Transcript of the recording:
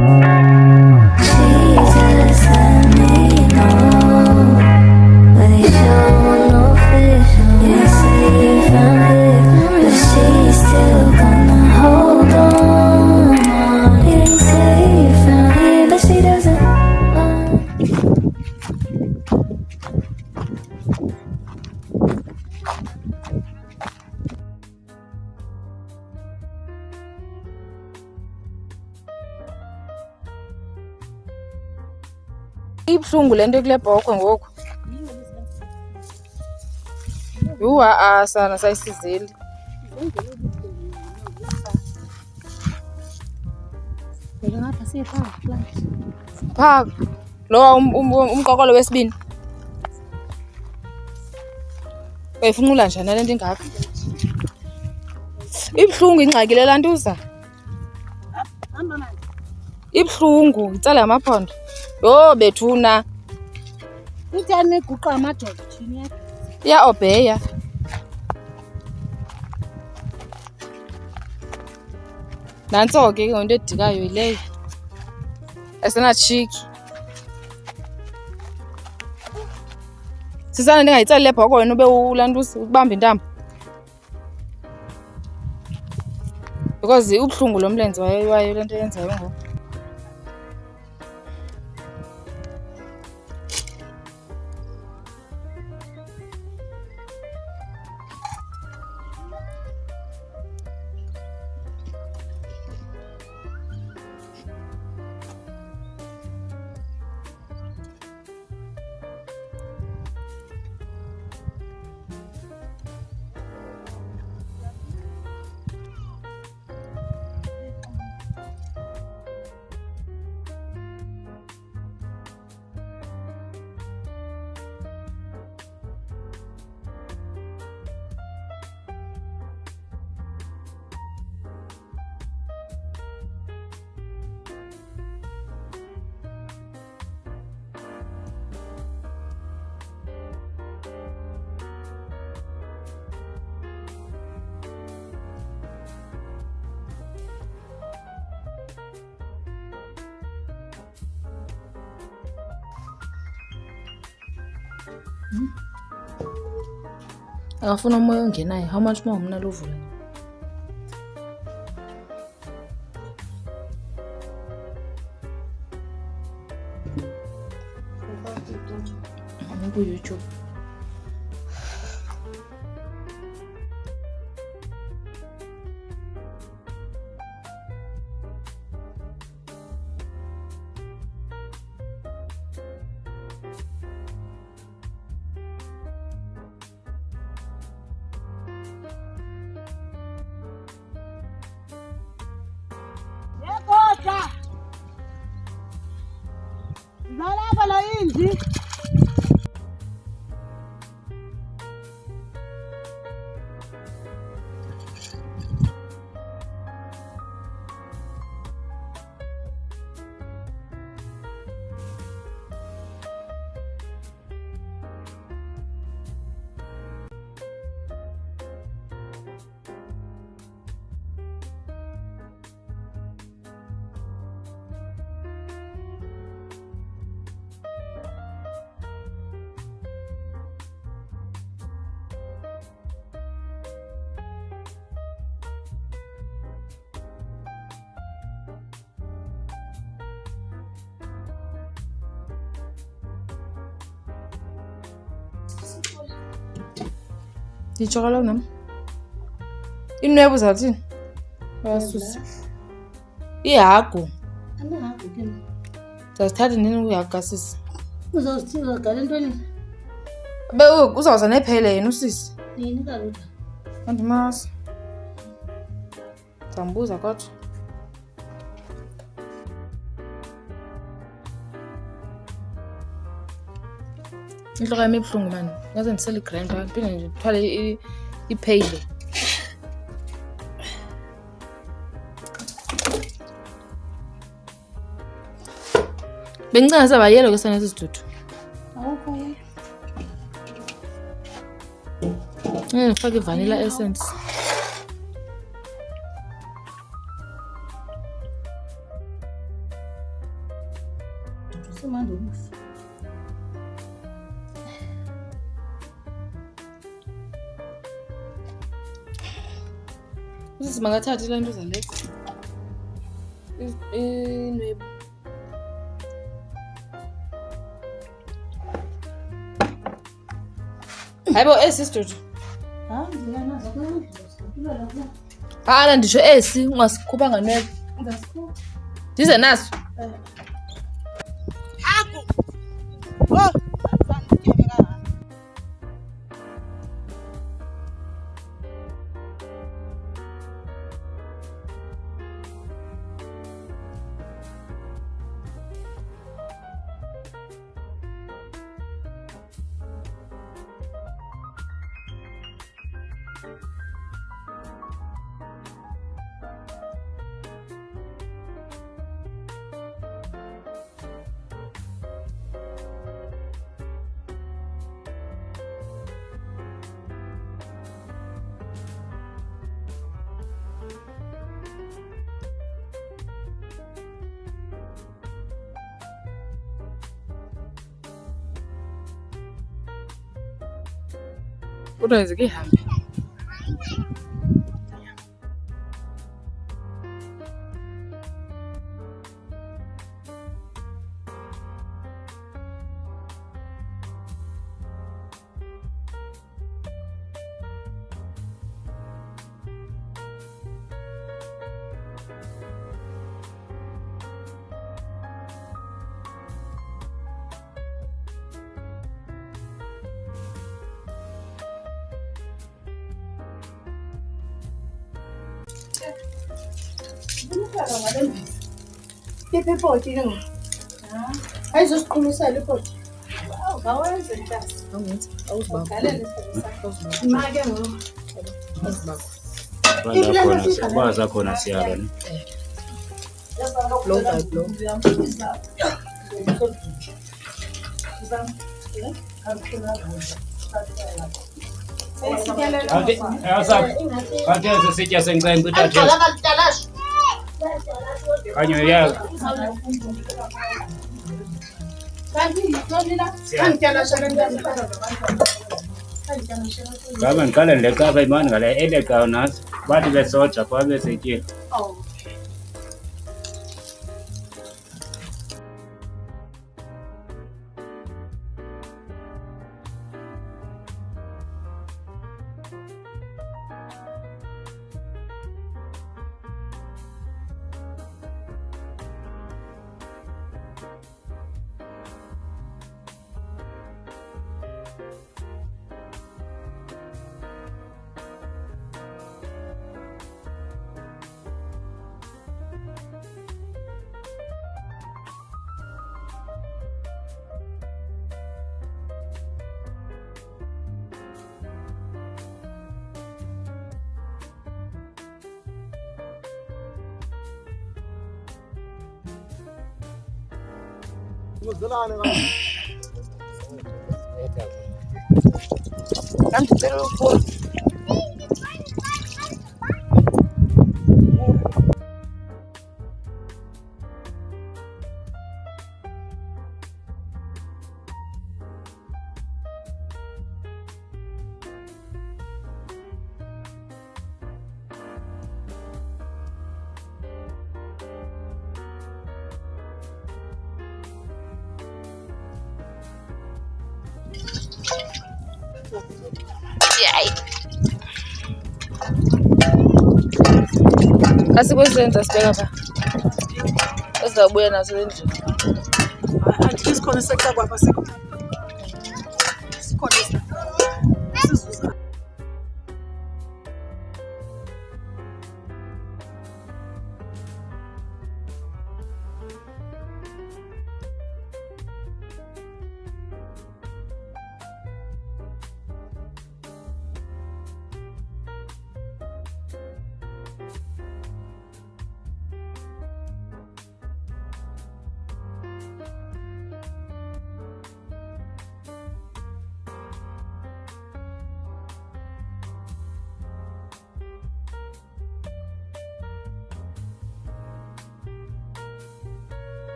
Jesus, let me know. But they show no fish. They say you found it, but she's still gonna hold on. They say you found it, but she doesn't want. Ibuhlungu lento kule bhokhwe ngoku. Yhu sana sayisizeli. Phaa lo umqokolo wesibini. Uyifunqula njani le nto ingaka? Ibuhlungu ingxaki le lantuza. Ibuhlungu itsala amaphondo. Yho bethuna. Uthani eguqa amadoda thini yakhe? Iya-obheya. Nantso ke into edikayo yileyo. Esenatshiki. Sisana ndingayitsali le bhoko wena ube ulantuza ukubamba intambo. Because ubuhlungu lo mlenze wayo le nto yenzayo ngoku. Akafuna umoya ongenayo. How much more mna lovula? Ku-YouTube. Yekota! Zalapha la indli. Nditsho kaloku nam. Inwebu zathini? Bayasusa. Ihagu. Anahagu ke. Ndazithatha ndini kwihagu kasisi. Uzogala entweni? Uzawuza nephele yena usisi. Yini kaloku? Andimazi. Ndizambuza kodwa. Intloko yam ibuhlungu mani. Ngaze ndisele igrinder ndiphinde ndithwale ipheyile. Bendicinga sabayelo ke sana esi sidudu. Awukho ye. Ndifake ivanilla essence. Semanda ukufa. Usisi makathathe le nto zaleko. Inwebu. Hayibo esi sidudu. Hayi ngiyanazo kwendlu. Hayi ndisho esi ungasikhupha nganwebo. Ngasikhupha. Ndize naso. Aku. Oh, sanifike kana. Kodwa ke ihambe. Keep ipoti ke ngoku. Ayizosiqumisela ipoti. Awuwenze ntasi. Awungenzi. Awuzibakho. Galele isibisa. Imake ngoku. Awuzibakho. Baza khona siyalo ne. Blow by blow. Kade sesitya senkcembe uthathe. Kanye ya. Ngabe ngiqale leqaba imani ngale eleqa nazo. Bathi besoja kwabe setyile. Ngandicela ukufuna. Asikwenza sibeka pha. Ezawubuya nazo endlini. Andithi sikhona sexa kwapha sikho.